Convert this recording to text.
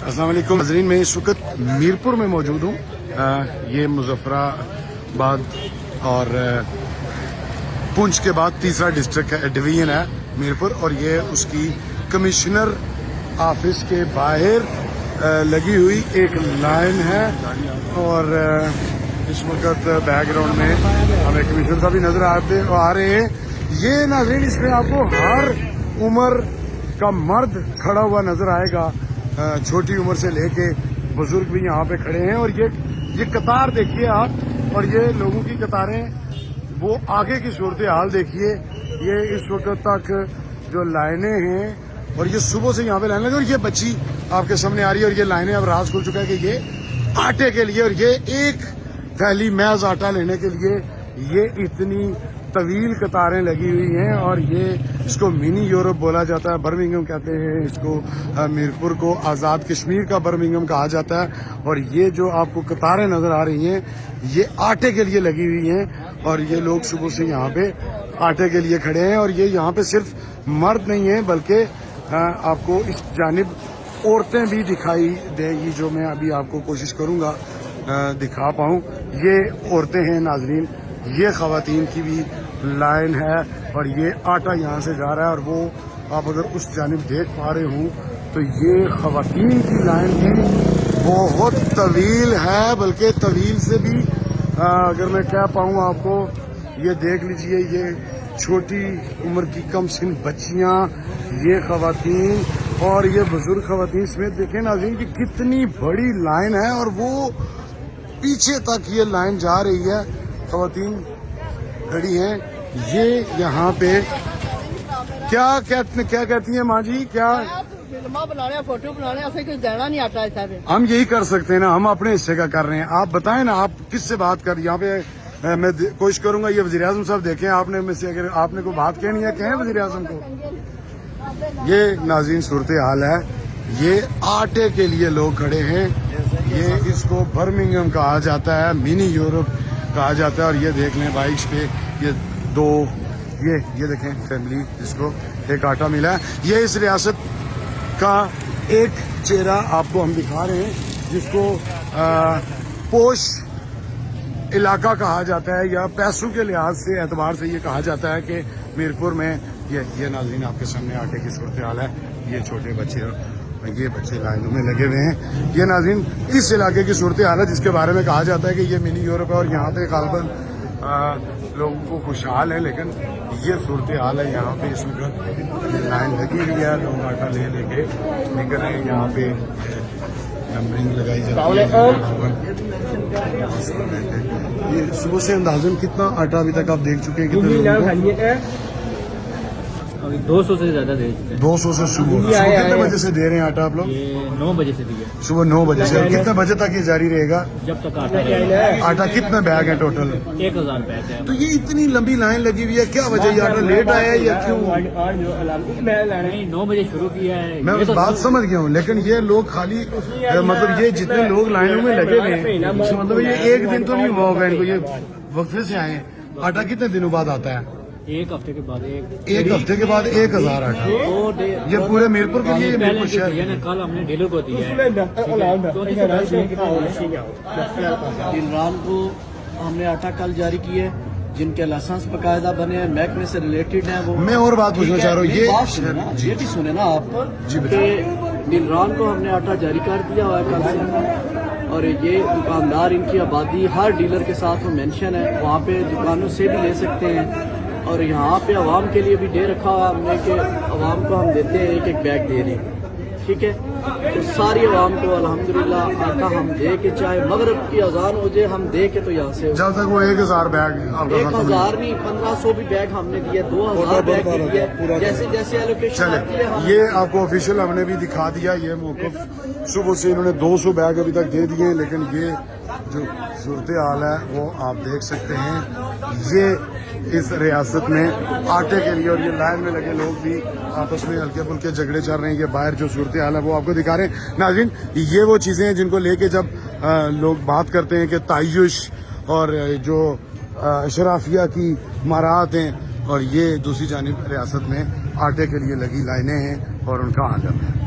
अस्सलाम वालेकुम नाज़रीन, मैं इस वक्त मीरपुर में मौजूद हूँ। ये मुजफ्फराबाद और पुंछ के बाद तीसरा डिस्ट्रिक्ट है, डिवीजन है मीरपुर, और ये उसकी कमिश्नर ऑफिस के बाहर लगी हुई एक लाइन है। और इस वक्त बैकग्राउंड में हमें कमिश्नर साहब भी नजर आ रहे हैं। ये नाज़रीन, इसमें आपको हर उम्र का मर्द खड़ा हुआ नजर आएगा, छोटी उम्र से लेके बुजुर्ग भी यहाँ पे खड़े हैं। और ये कतार देखिए आप, और ये लोगों की कतारें, वो आगे की सूरत हाल देखिए। ये इस वक्त तक जो लाइनें हैं, और ये सुबह से यहाँ पे लाइन लगी, और ये बच्ची आपके सामने आ रही है। और ये लाइनें, अब राज खुल चुका है कि ये आटे के लिए, और ये एक थैली महज आटा लेने के लिए ये इतनी तवील कतारें लगी हुई हैं। और ये इसको मिनी यूरोप बोला जाता है, बर्मिंघम कहते हैं इसको। मीरपुर को आज़ाद कश्मीर का बर्मिंघम कहा जाता है। और ये जो आपको कतारें नजर आ रही हैं, ये आटे के लिए लगी हुई हैं। और ये लोग सुबह से यहाँ पे आटे के लिए खड़े हैं। और ये यहाँ पे सिर्फ मर्द नहीं है, बल्कि आपको इस जानिब औरतें भी दिखाई देगी, जो मैं अभी आपको कोशिश करूँगा दिखा पाऊँ। ये औरतें हैं नाजरीन, ये ख़वातीन की भी लाइन है, और ये आटा यहाँ से जा रहा है। और वो आप अगर उस जानिब देख पा रहे हों तो ये ख़वातीन की लाइन भी बहुत तवील है, बल्कि तवील से भी अगर मैं कह पाऊँ आपको, ये देख लीजिए, ये छोटी उम्र की कम सिन बच्चियाँ, ये ख़वातीन और ये बुजुर्ग ख़वातीन समेत देखें नाज़रीन कि कितनी बड़ी लाइन है। और वो पीछे तक ये लाइन जा रही है, ख़वातीन खड़ी हैं। ये यहाँ पे क्या कहती हैं माँ जी, क्या बनाने, फोटो बनाने, ऐसे कुछ देना नहीं आता है। हम यही कर सकते हैं ना, हम अपने हिस्से का कर रहे हैं। आप बताएं ना, आप किससे बात कर, यहाँ पे मैं कोशिश करूंगा। ये वज़ीर आज़म साहब देखें, आपने में से अगर आपने कोई बात कहनी है, कहें वज़ीर आज़म को। ये नाज़रीन सूरत हाल है, ये आटे के लिए लोग खड़े हैं। ये इसको बर्मिंघम कहा जाता है, मिनी यूरोप कहा जाता है। और ये देख लें बाइक्स पे ये दो, ये देखें फैमिली, जिसको एक आटा मिला है। ये इस रियासत का एक चेहरा आपको हम दिखा रहे हैं, जिसको पोश इलाका कहा जाता है, या पैसों के लिहाज से एतबार से ये कहा जाता है कि मीरपुर में ये नाज़रीन आपके सामने आटे की सूरत हाल है। ये छोटे बच्चे और ये बच्चे लाइनों में लगे हुए हैं। ये नाज़रीन इस इलाके की सूरत हाल है, जिसके बारे में कहा जाता है कि ये मिनी यूरोप है। और यहाँ पे गालबन लोगों को खुशहाल है, लेकिन ये सूरत हाल है यहाँ पे। इस वक्त लाइन लगी हुई है, लोग आटा ले लेके निकल रहे हैं। यहाँ पे नंबरिंग लगाई जाती है। ये सुबह से अंदाजन कितना आटा अभी तक आप देख चुके हैं? कितने 200 से ज्यादा दे चुके हैं। 200 से सुबह कितने बजे से दे रहे हैं आटा आप लोग? ये 9 बजे से दिए, सुबह 9 बजे से। और कितने बजे तक ये जारी रहेगा? जब तक आटा रहेगा। आटा कितने बैग है टोटल? 1000 बैग है। तो ये इतनी लंबी लाइन लगी हुई है, क्या वजह? ये आटा लेट आया है या क्यों? नहीं, 9 बजे शुरू किया है। मैं उस बात समझ गया हूँ, लेकिन ये लोग खाली मतलब ये जितने लोग लाइनों में लगे हुए हैं, मतलब ये एक दिन तो नहीं हुआ होगा इनको, ये वक्फे से आए हैं। आटा कितने दिनों बाद आता है? एक हफ्ते के बाद एक हफ्ते के बाद 1000 आटा। ये पूरे मीरपुर के लिए, मीरपुर शहर। कल हमने डीलर को दिया है। इमरान को हमने आटा कल जारी किया है, जिनके लाइसेंस बकायदा बने हैं, महकमे से रिलेटेड हैं वो। मैं और बात पूछना चाह रहा हूँ, ये भी सुने ना आप जी, कि इमरान को हमने आटा जारी कर दिया हुआ है कल से। और ये दुकानदार, इनकी आबादी हर डीलर के साथ वो मेंशन है, वहाँ पे दुकानों से भी ले सकते हैं। और यहाँ पे आवाम के लिए भी दे रखा हुआ हमने कि आवाम को हम देते हैं, एक बैग दे रहे हैं, ठीक है। तो सारी आवाम को अल्हम्दुलिल्लाह आटा हम दे के, चाहे मगरब की अजान हो जाए, हम दे के तो यहाँ से जब तक वो 1000 बैग 1000 नहीं 1500 भी बैग हमने दिए, 2000 बैग दिए, जैसे जैसे एलोकेशन आती है। ये आपको ऑफिशियल हमने भी दिखा दिया। ये मौक़िफ़ सुबह से इन्होंने 200 बैग अभी तक दे दिए, लेकिन ये जो सूरत हाल है वो आप देख सकते हैं। ये इस रियासत में आटे के लिए, और ये लाइन में लगे लोग भी आपस में हल्के फुल्के झगड़े चल रहे हैं। ये बाहर जो सूरत हाल है वो आपको दिखा रहे हैं नाज़रीन। ये वो चीज़ें हैं जिनको लेके जब लोग बात करते हैं कि तायुश और जो अशराफिया की मारात हैं, और ये दूसरी जानिब रियासत में आटे के लिए लगी लाइनें हैं और उनका आदम है।